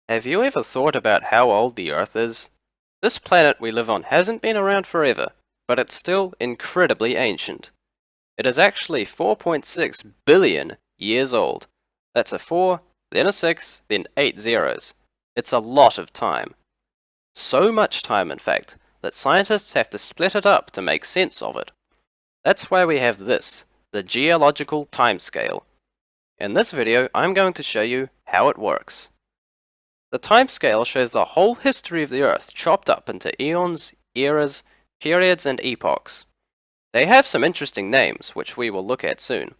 Have you ever thought about how old the Earth is? This planet we live on hasn't been around forever, but it's still incredibly ancient. It is actually 4.6 billion years old. That's a 4, then a 6, then 8 zeros. It's a lot of time. So much time, in fact, that scientists have to split it up to make sense of it. That's why we have this, the geological timescale. In this video, I'm going to show you how it works. The timescale shows the whole history of the Earth chopped up into eons, eras, periods, and epochs. They have some interesting names, which we will look at soon.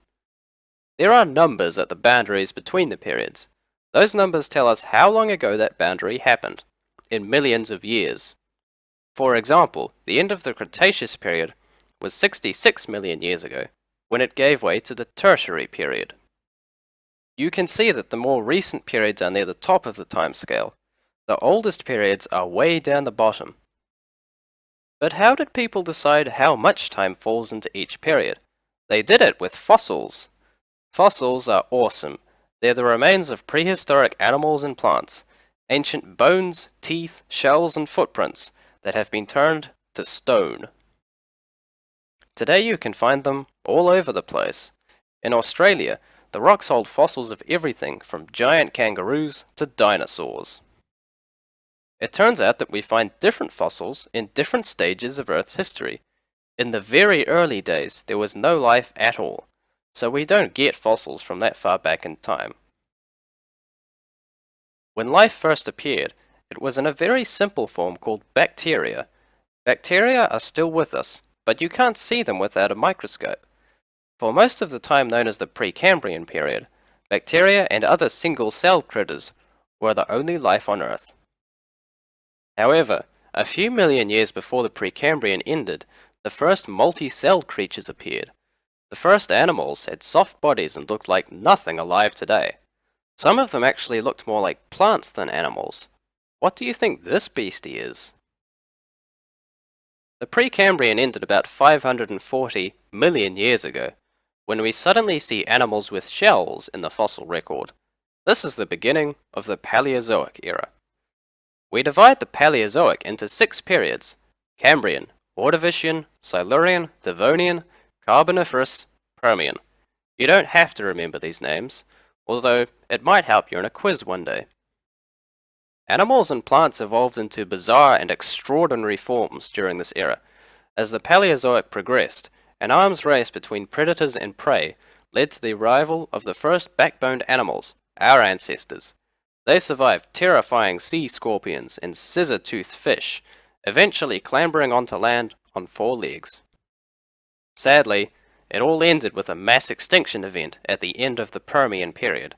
There are numbers at the boundaries between the periods. Those numbers tell us how long ago that boundary happened, in millions of years. For example, the end of the Cretaceous period was 66 million years ago, when it gave way to the Tertiary period. You can see that the more recent periods are near the top of the timescale. The oldest periods are way down the bottom. But how did people decide how much time falls into each period? They did it with fossils. Fossils are awesome. They're the remains of prehistoric animals and plants, ancient bones, teeth, shells, and footprints that have been turned to stone. Today you can find them all over the place. In Australia, the rocks hold fossils of everything from giant kangaroos to dinosaurs. It turns out that we find different fossils in different stages of Earth's history. In the very early days, there was no life at all, so we don't get fossils from that far back in time. When life first appeared, it was in a very simple form called bacteria. Bacteria are still with us, but you can't see them without a microscope. For most of the time known as the Precambrian period, bacteria and other single-celled critters were the only life on Earth. However, a few million years before the Precambrian ended, the first multi-celled creatures appeared. The first animals had soft bodies and looked like nothing alive today. Some of them actually looked more like plants than animals. What do you think this beastie is? The Precambrian ended about 540 million years ago, when we suddenly see animals with shells in the fossil record. This is the beginning of the Paleozoic era. We divide the Paleozoic into 6 periods: Cambrian, Ordovician, Silurian, Devonian, Carboniferous, Permian. You don't have to remember these names, although it might help you in a quiz one day. Animals and plants evolved into bizarre and extraordinary forms during this era. As the Paleozoic progressed, an arms race between predators and prey led to the arrival of the first backboned animals, our ancestors. They survived terrifying sea scorpions and scissor-toothed fish, eventually clambering onto land on 4 legs. Sadly, it all ended with a mass extinction event at the end of the Permian period.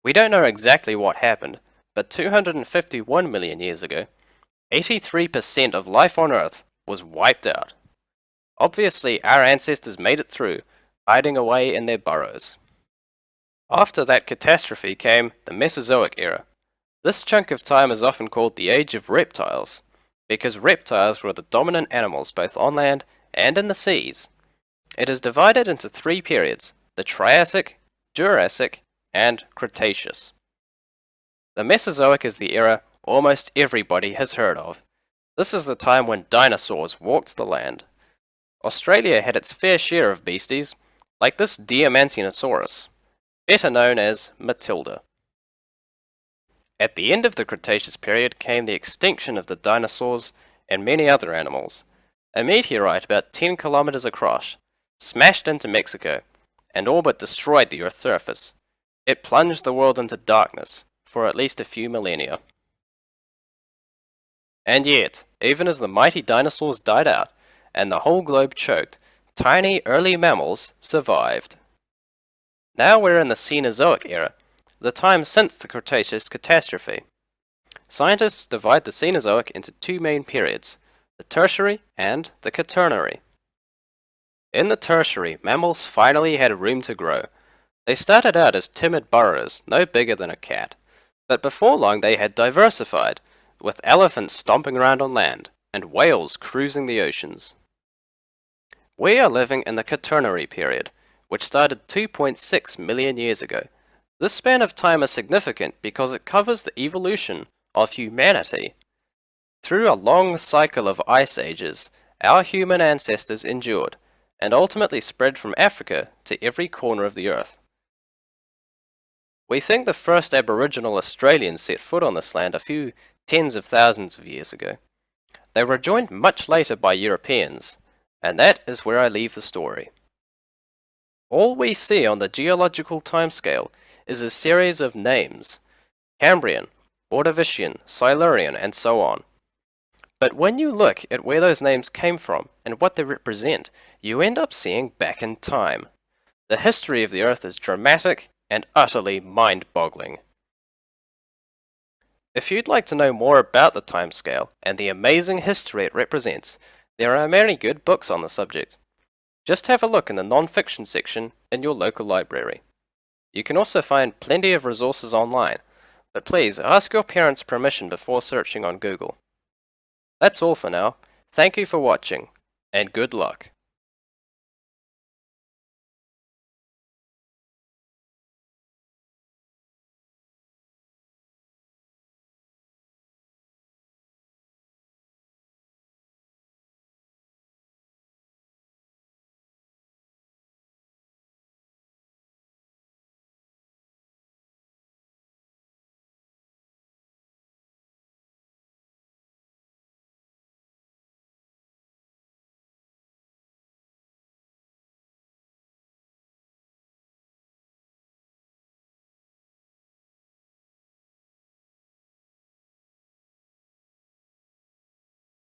We don't know exactly what happened, but 251 million years ago, 83% of life on Earth was wiped out. Obviously, our ancestors made it through, hiding away in their burrows. After that catastrophe came the Mesozoic era. This chunk of time is often called the Age of Reptiles, because reptiles were the dominant animals both on land and in the seas. It is divided into 3 periods: the Triassic, Jurassic, and Cretaceous. The Mesozoic is the era almost everybody has heard of. This is the time when dinosaurs walked the land. Australia had its fair share of beasties, like this Diamantinosaurus, better known as Matilda. At the end of the Cretaceous period came the extinction of the dinosaurs and many other animals. A meteorite about 10 kilometers across smashed into Mexico and all but destroyed the Earth's surface. It plunged the world into darkness for at least a few millennia. And yet, even as the mighty dinosaurs died out and the whole globe choked, tiny early mammals survived. Now we're in the Cenozoic era, the time since the Cretaceous catastrophe. Scientists divide the Cenozoic into 2 main periods, the Tertiary and the Quaternary. In the Tertiary, mammals finally had room to grow. They started out as timid burrowers, no bigger than a cat, but before long they had diversified, with elephants stomping around on land and whales cruising the oceans. We are living in the Quaternary period, which started 2.6 million years ago. This span of time is significant because it covers the evolution of humanity. Through a long cycle of ice ages, our human ancestors endured and ultimately spread from Africa to every corner of the earth. We think the first Aboriginal Australians set foot on this land a few tens of thousands of years ago. They were joined much later by Europeans, and that is where I leave the story. All we see on the geological timescale is a series of names: Cambrian, Ordovician, Silurian, and so on. But when you look at where those names came from and what they represent, you end up seeing back in time. The history of the Earth is dramatic and utterly mind-boggling. If you'd like to know more about the timescale and the amazing history it represents, there are many good books on the subject. Just have a look in the non-fiction section in your local library. You can also find plenty of resources online, but please ask your parents' permission before searching on Google. That's all for now. Thank you for watching, and good luck.